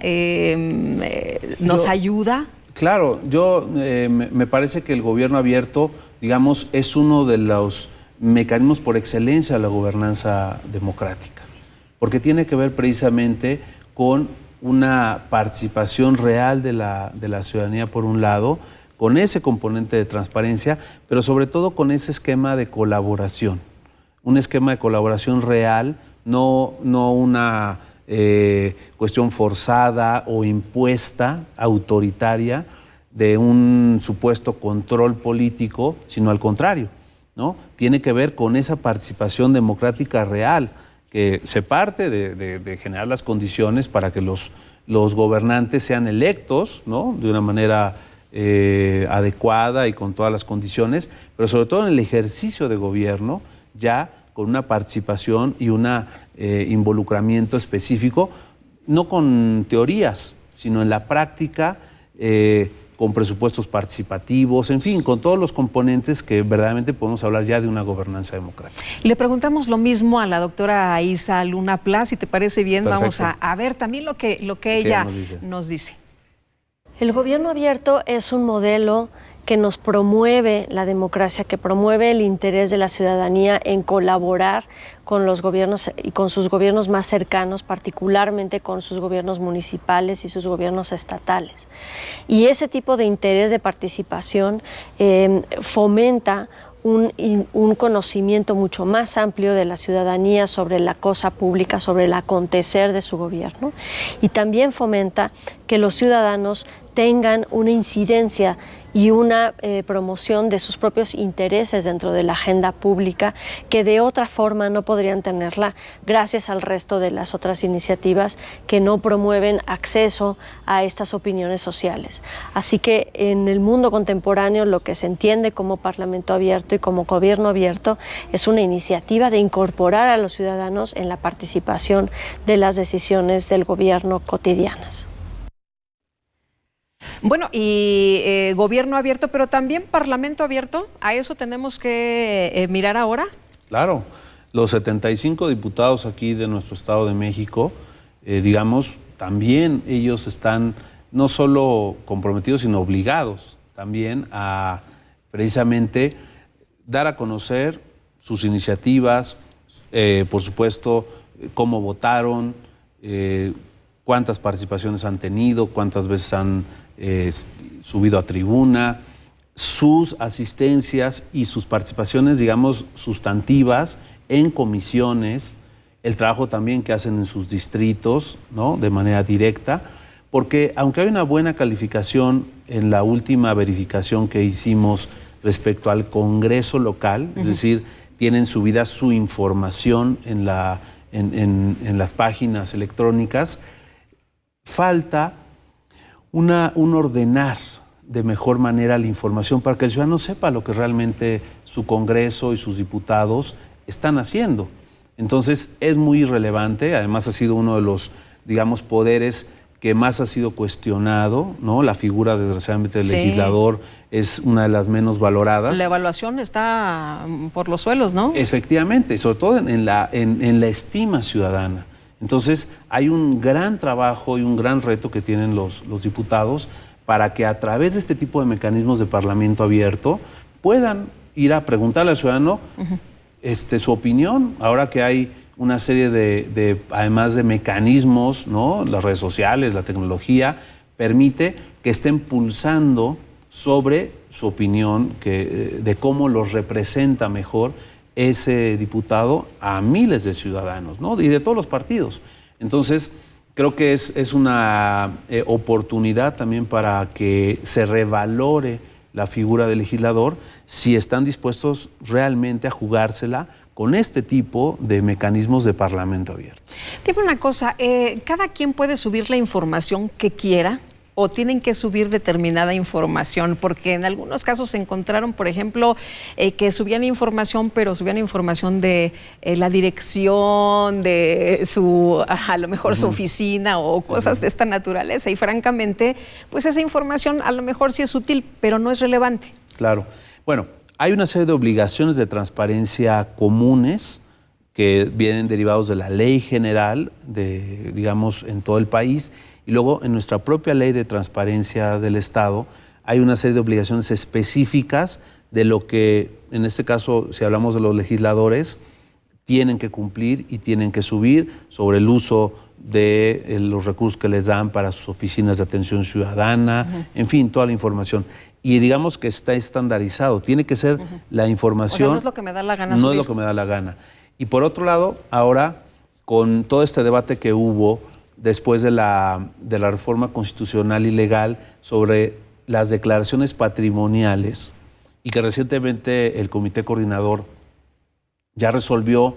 ¿Nos ayuda? Claro, me parece que el gobierno abierto, digamos, es uno de los mecanismos por excelencia de la gobernanza democrática, porque tiene que ver precisamente con una participación real de la ciudadanía por un lado, con ese componente de transparencia, pero sobre todo con ese esquema de colaboración, un esquema de colaboración real, no una cuestión forzada o impuesta, autoritaria, de un supuesto control político, sino al contrario, ¿no? Tiene que ver con esa participación democrática real, que se parte de generar las condiciones para que los gobernantes sean electos, ¿no? De una manera adecuada y con todas las condiciones, pero sobre todo en el ejercicio de gobierno, ya con una participación y un involucramiento específico, no con teorías, sino en la práctica, con presupuestos participativos, en fin, con todos los componentes que verdaderamente podemos hablar ya de una gobernanza democrática. Le preguntamos lo mismo a la doctora Isa Luna Pla, si te parece bien. Perfecto. Vamos a ver también lo que ella nos dice. El gobierno abierto es un modelo que nos promueve la democracia, que promueve el interés de la ciudadanía en colaborar con los gobiernos y con sus gobiernos más cercanos, particularmente con sus gobiernos municipales y sus gobiernos estatales. Y ese tipo de interés de participación fomenta un conocimiento mucho más amplio de la ciudadanía sobre la cosa pública, sobre el acontecer de su gobierno, y también fomenta que los ciudadanos tengan una incidencia y una promoción de sus propios intereses dentro de la agenda pública, que de otra forma no podrían tenerla gracias al resto de las otras iniciativas que no promueven acceso a estas opiniones sociales. Así que en el mundo contemporáneo lo que se entiende como Parlamento abierto y como gobierno abierto es una iniciativa de incorporar a los ciudadanos en la participación de las decisiones del gobierno cotidianas. Bueno, y gobierno abierto, pero también parlamento abierto, ¿a eso tenemos que mirar ahora? Claro, los 75 diputados aquí de nuestro Estado de México, digamos, también ellos están no solo comprometidos, sino obligados también a precisamente dar a conocer sus iniciativas, por supuesto, cómo votaron, cuántas participaciones han tenido, cuántas veces han subido a tribuna, sus asistencias y sus participaciones, digamos, sustantivas en comisiones, el trabajo también que hacen en sus distritos, ¿no? De manera directa, porque aunque hay una buena calificación en la última verificación que hicimos respecto al Congreso local, es decir, tienen subida su información en las páginas electrónicas, falta un ordenar de mejor manera la información para que el ciudadano sepa lo que realmente su Congreso y sus diputados están haciendo. Entonces es muy relevante, además ha sido uno de los, digamos, poderes que más ha sido cuestionado, ¿no? La figura, desgraciadamente, del legislador es una de las menos valoradas. La evaluación está por los suelos, ¿no? Efectivamente, sobre todo en la estima ciudadana. Entonces, hay un gran trabajo y un gran reto que tienen los diputados para que a través de este tipo de mecanismos de parlamento abierto puedan ir a preguntarle al ciudadano su opinión, ahora que hay una serie además de mecanismos, ¿no? Las redes sociales, la tecnología, permite que estén pulsando sobre su opinión, de cómo los representa mejor ese diputado a miles de ciudadanos, ¿no? Y de todos los partidos. Entonces, creo que es una oportunidad también para que se revalore la figura del legislador si están dispuestos realmente a jugársela con este tipo de mecanismos de parlamento abierto. Dime una cosa, ¿cada quien puede subir la información que quiera o tienen que subir determinada información? Porque en algunos casos se encontraron, por ejemplo, que subían información, pero subían información de la dirección, de a lo mejor su oficina o cosas de esta naturaleza. Y francamente, pues esa información a lo mejor sí es útil, pero no es relevante. Claro. Bueno, hay una serie de obligaciones de transparencia comunes que vienen derivados de la ley general, digamos, en todo el país, y luego en nuestra propia ley de transparencia del Estado hay una serie de obligaciones específicas de lo que, en este caso, si hablamos de los legisladores, tienen que cumplir y tienen que subir sobre el uso de los recursos que les dan para sus oficinas de atención ciudadana, en fin, toda la información. Y digamos que está estandarizado, tiene que ser la información. O sea, no es lo que me da la gana subir. No es lo que me da la gana. Y por otro lado, ahora, con todo este debate que hubo después de la reforma constitucional y legal sobre las declaraciones patrimoniales, y que recientemente el Comité Coordinador ya resolvió,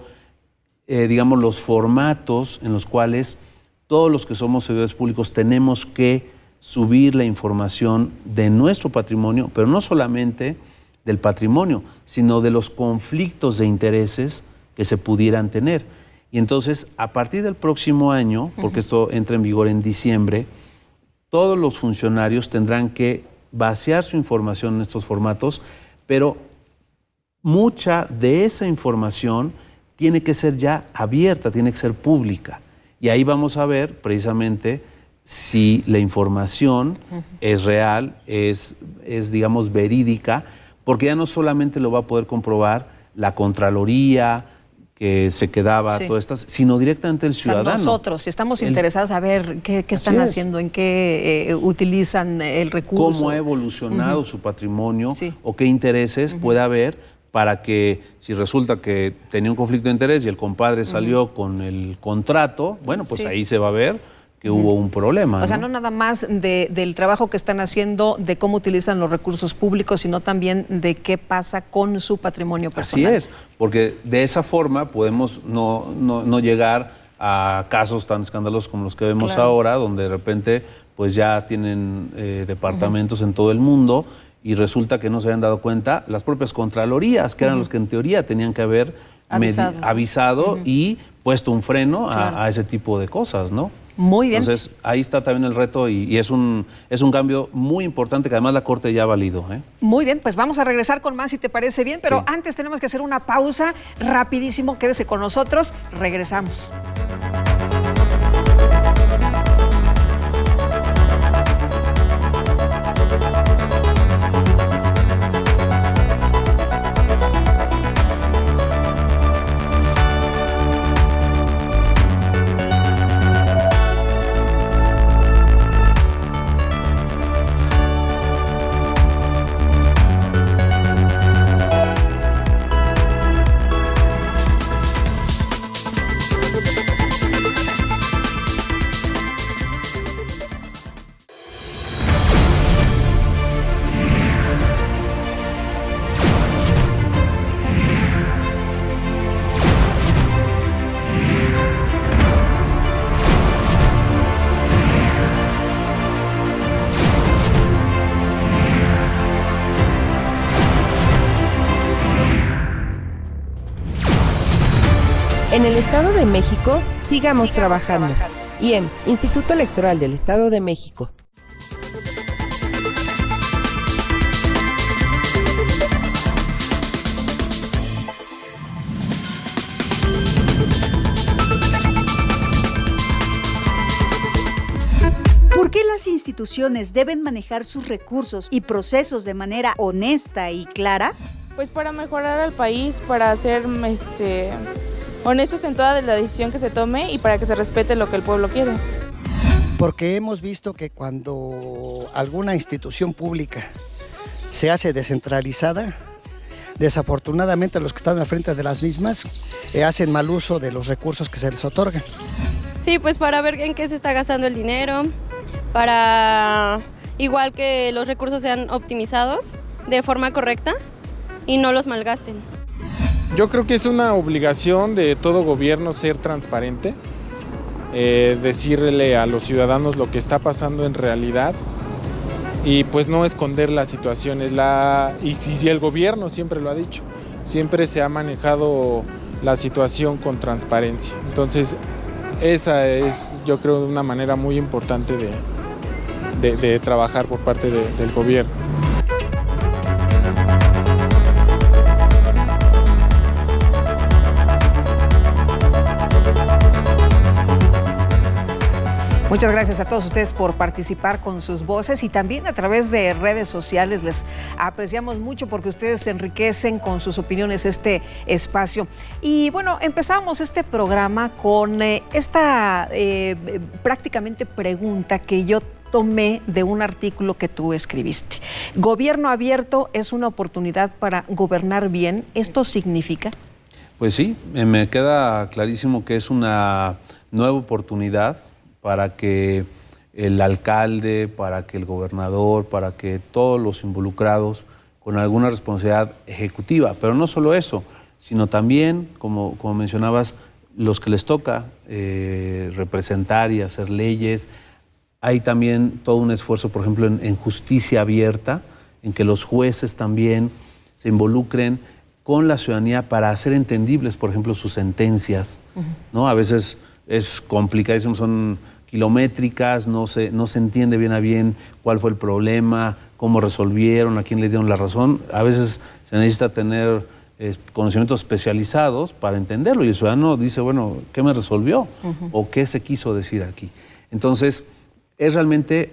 digamos, los formatos en los cuales todos los que somos servidores públicos tenemos que subir la información de nuestro patrimonio, pero no solamente del patrimonio, sino de los conflictos de intereses que se pudieran tener. Y entonces, a partir del próximo año, porque esto entra en vigor en diciembre, todos los funcionarios tendrán que vaciar su información en estos formatos, pero mucha de esa información tiene que ser ya abierta, tiene que ser pública. Y ahí vamos a ver precisamente si la información es real, es, digamos, verídica, porque ya no solamente lo va a poder comprobar la Contraloría, que se quedaba, todas estas, sino directamente el ciudadano. O sea, nosotros, si estamos interesados a ver qué están haciendo, en qué utilizan el recurso. Cómo ha evolucionado su patrimonio o qué intereses puede haber para que, si resulta que tenía un conflicto de interés y el compadre salió con el contrato, bueno, pues ahí se va a ver que hubo un problema. O sea, no nada más del trabajo que están haciendo, de cómo utilizan los recursos públicos, sino también de qué pasa con su patrimonio personal. Así es, porque de esa forma podemos no llegar a casos tan escandalosos como los que vemos ahora, donde de repente pues ya tienen departamentos en todo el mundo y resulta que no se habían dado cuenta las propias contralorías, que eran los que en teoría tenían que haber avisado y puesto un freno a ese tipo de cosas, ¿no? Muy bien. Entonces, ahí está también el reto y es un cambio muy importante que además la Corte ya ha valido. Muy bien, pues vamos a regresar con más si te parece bien, pero antes tenemos que hacer una pausa rapidísimo. Quédese con nosotros, regresamos. En el Estado de México, sigamos trabajando. IEM, Instituto Electoral del Estado de México. ¿Por qué las instituciones deben manejar sus recursos y procesos de manera honesta y clara? Pues para mejorar al país, para ser honestos en toda la decisión que se tome y para que se respete lo que el pueblo quiere. Porque hemos visto que cuando alguna institución pública se hace descentralizada, desafortunadamente los que están al frente de las mismas hacen mal uso de los recursos que se les otorgan. Sí, pues para ver en qué se está gastando el dinero, para igual que los recursos sean optimizados de forma correcta y no los malgasten. Yo creo que es una obligación de todo gobierno ser transparente, decirle a los ciudadanos lo que está pasando en realidad y pues no esconder las situaciones. Y el gobierno siempre lo ha dicho, siempre se ha manejado la situación con transparencia. Entonces, esa es, yo creo, una manera muy importante de trabajar por parte del gobierno. Muchas gracias a todos ustedes por participar con sus voces y también a través de redes sociales. Les apreciamos mucho porque ustedes enriquecen con sus opiniones este espacio. Y bueno, empezamos este programa con esta prácticamente pregunta que yo tomé de un artículo que tú escribiste. Gobierno abierto es una oportunidad para gobernar bien. ¿Esto significa? Pues sí, me queda clarísimo que es una nueva oportunidad para que el alcalde, para que el gobernador, para que todos los involucrados con alguna responsabilidad ejecutiva, pero no solo eso, sino también, como mencionabas, los que les toca representar y hacer leyes. Hay también todo un esfuerzo, por ejemplo, en justicia abierta, en que los jueces también se involucren con la ciudadanía para hacer entendibles, por ejemplo, sus sentencias, ¿no? A veces es complicadísimo, son kilométricas, no se entiende bien a bien cuál fue el problema, cómo resolvieron, a quién le dieron la razón. A veces se necesita tener conocimientos especializados para entenderlo y el ciudadano dice, bueno, ¿qué me resolvió? ¿O qué se quiso decir aquí? Entonces, es realmente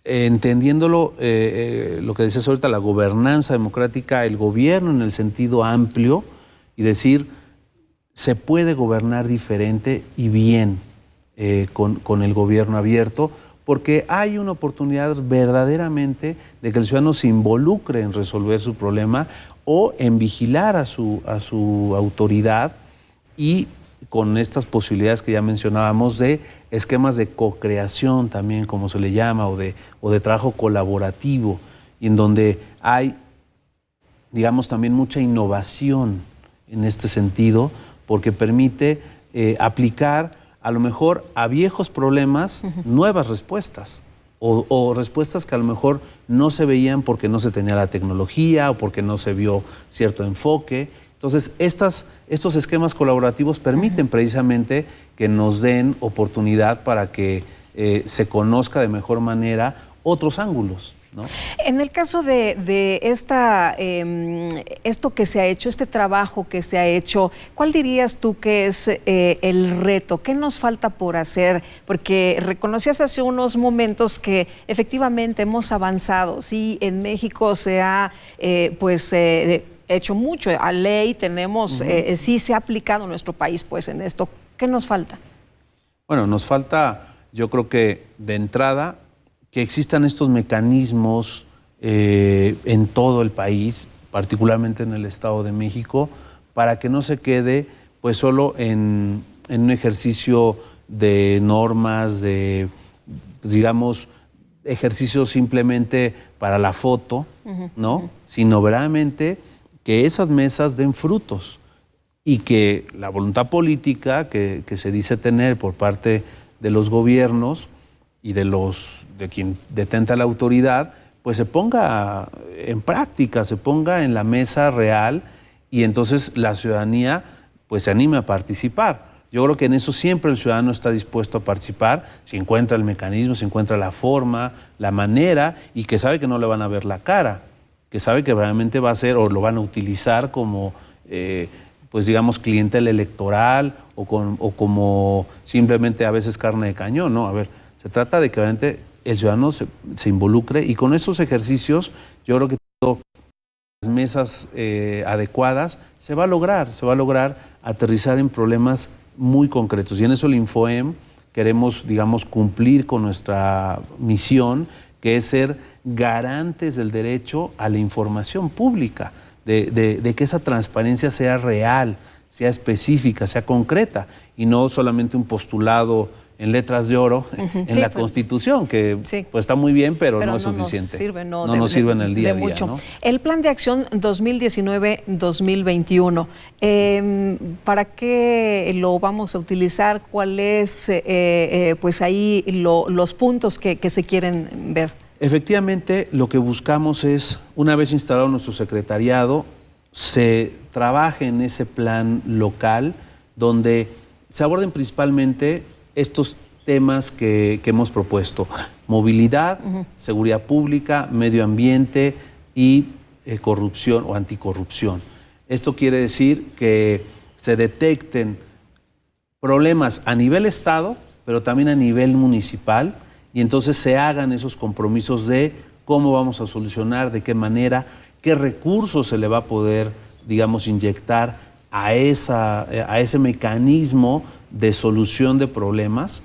entendiéndolo, lo que decías ahorita, la gobernanza democrática, el gobierno en el sentido amplio y decir, se puede gobernar diferente y bien con el gobierno abierto, porque hay una oportunidad verdaderamente de que el ciudadano se involucre en resolver su problema o en vigilar a su autoridad y con estas posibilidades que ya mencionábamos de esquemas de co-creación también, como se le llama, o de trabajo colaborativo, y en donde hay, digamos, también mucha innovación en este sentido, porque permite aplicar a lo mejor a viejos problemas nuevas respuestas o respuestas que a lo mejor no se veían porque no se tenía la tecnología o porque no se vio cierto enfoque. Entonces, estos esquemas colaborativos permiten precisamente que nos den oportunidad para que se conozca de mejor manera otros ángulos, ¿no? En el caso de esto que se ha hecho, este trabajo que se ha hecho, ¿cuál dirías tú que es el reto? ¿Qué nos falta por hacer? Porque reconocías hace unos momentos que efectivamente hemos avanzado. Sí, en México se ha hecho mucho. A ley tenemos, sí se ha aplicado en nuestro país pues en esto. ¿Qué nos falta? Bueno, nos falta, yo creo que de entrada, que existan estos mecanismos en todo el país, particularmente en el Estado de México, para que no se quede pues solo en un ejercicio de normas, de, digamos, ejercicio simplemente para la foto, ¿no? Sino verdaderamente que esas mesas den frutos y que la voluntad política que se dice tener por parte de los gobiernos y de quien detenta la autoridad, pues se ponga en práctica, se ponga en la mesa real y entonces la ciudadanía pues se anime a participar. Yo creo que en eso siempre el ciudadano está dispuesto a participar, si encuentra el mecanismo, si encuentra la forma, la manera, y que sabe que no le van a ver la cara, que sabe que realmente va a ser o lo van a utilizar como, pues digamos, clientela electoral o como simplemente a veces carne de cañón, ¿no? A ver, se trata de que realmente el ciudadano se involucre, y con esos ejercicios yo creo que las mesas adecuadas se va a lograr aterrizar en problemas muy concretos. Y en eso el InfoEM queremos, digamos, cumplir con nuestra misión, que es ser garantes del derecho a la información pública, de que esa transparencia sea real, sea específica, sea concreta, y no solamente un postulado en letras de oro en la Constitución, que pues está muy bien, pero no es suficiente. No nos sirve en el día a día. Mucho. ¿No? El Plan de Acción 2019-2021, ¿para qué lo vamos a utilizar? ¿Cuáles pues ahí los puntos que se quieren ver? Efectivamente, lo que buscamos es, una vez instalado nuestro secretariado, se trabaje en ese plan local donde se aborden principalmente estos temas que hemos propuesto: movilidad, seguridad pública, medio ambiente y corrupción o anticorrupción. Esto quiere decir que se detecten problemas a nivel Estado, pero también a nivel municipal, y entonces se hagan esos compromisos de cómo vamos a solucionar, de qué manera, qué recursos se le va a poder, digamos, inyectar a ese mecanismo de solución de problemas,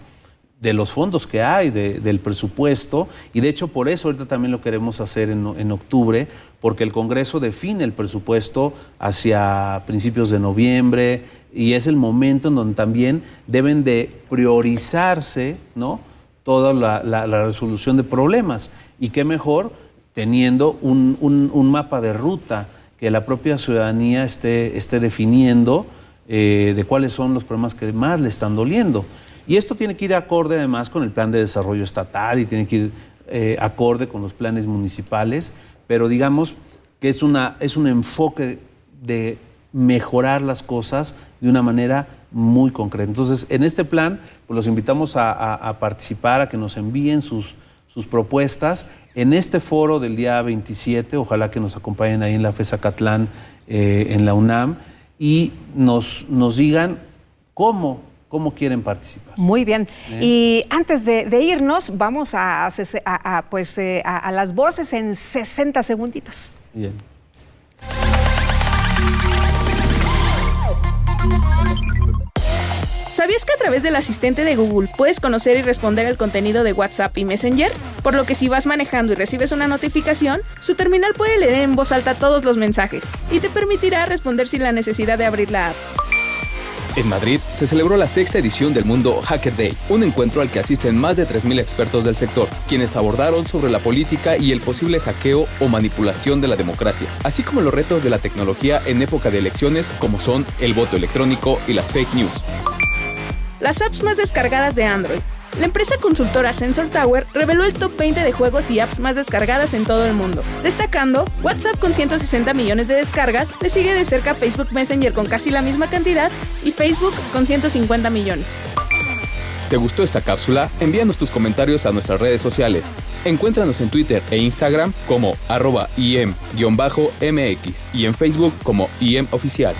de los fondos que hay, del presupuesto. Y de hecho por eso ahorita también lo queremos hacer en octubre, porque el Congreso define el presupuesto hacia principios de noviembre, y es el momento en donde también deben de priorizarse, ¿no?, toda la resolución de problemas. Y qué mejor teniendo un mapa de ruta que la propia ciudadanía esté definiendo de cuáles son los problemas que más le están doliendo. Y esto tiene que ir acorde además con el plan de desarrollo estatal, y tiene que ir acorde con los planes municipales, pero digamos que es un enfoque de mejorar las cosas de una manera muy concreta. Entonces, en este plan, pues los invitamos a participar, a que nos envíen sus propuestas en este foro del día 27, ojalá que nos acompañen ahí en la FES Acatlán, en la UNAM, y nos digan cómo quieren participar. Muy bien. Y antes de irnos, vamos a las voces en 60 segunditos. Bien. ¿Sabías que a través del asistente de Google puedes conocer y responder el contenido de WhatsApp y Messenger? Por lo que si vas manejando y recibes una notificación, su terminal puede leer en voz alta todos los mensajes y te permitirá responder sin la necesidad de abrir la app. En Madrid se celebró la 6ª edición del Mundo Hacker Day, un encuentro al que asisten más de 3.000 expertos del sector, quienes abordaron sobre la política y el posible hackeo o manipulación de la democracia, así como los retos de la tecnología en época de elecciones, como son el voto electrónico y las fake news. Las apps más descargadas de Android. La empresa consultora Sensor Tower reveló el top 20 de juegos y apps más descargadas en todo el mundo, destacando WhatsApp con 160 millones de descargas, le sigue de cerca Facebook Messenger con casi la misma cantidad y Facebook con 150 millones. ¿Te gustó esta cápsula? Envíanos tus comentarios a nuestras redes sociales. Encuéntranos en Twitter e Instagram como @IEM_MX y en Facebook como IEM Oficial.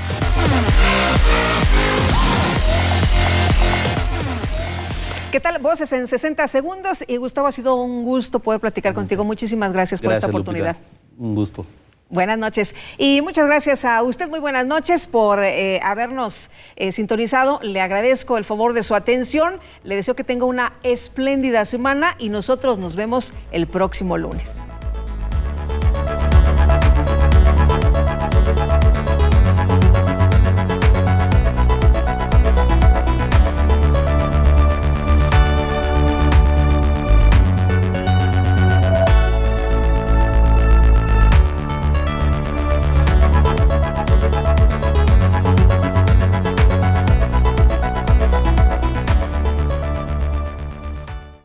¿Qué tal? Voces en 60 segundos. Y Gustavo, ha sido un gusto poder platicar contigo. Muchísimas gracias por esta oportunidad. Lupita. Un gusto. Buenas noches. Y muchas gracias a usted. Muy buenas noches por habernos sintonizado. Le agradezco el favor de su atención. Le deseo que tenga una espléndida semana y nosotros nos vemos el próximo lunes.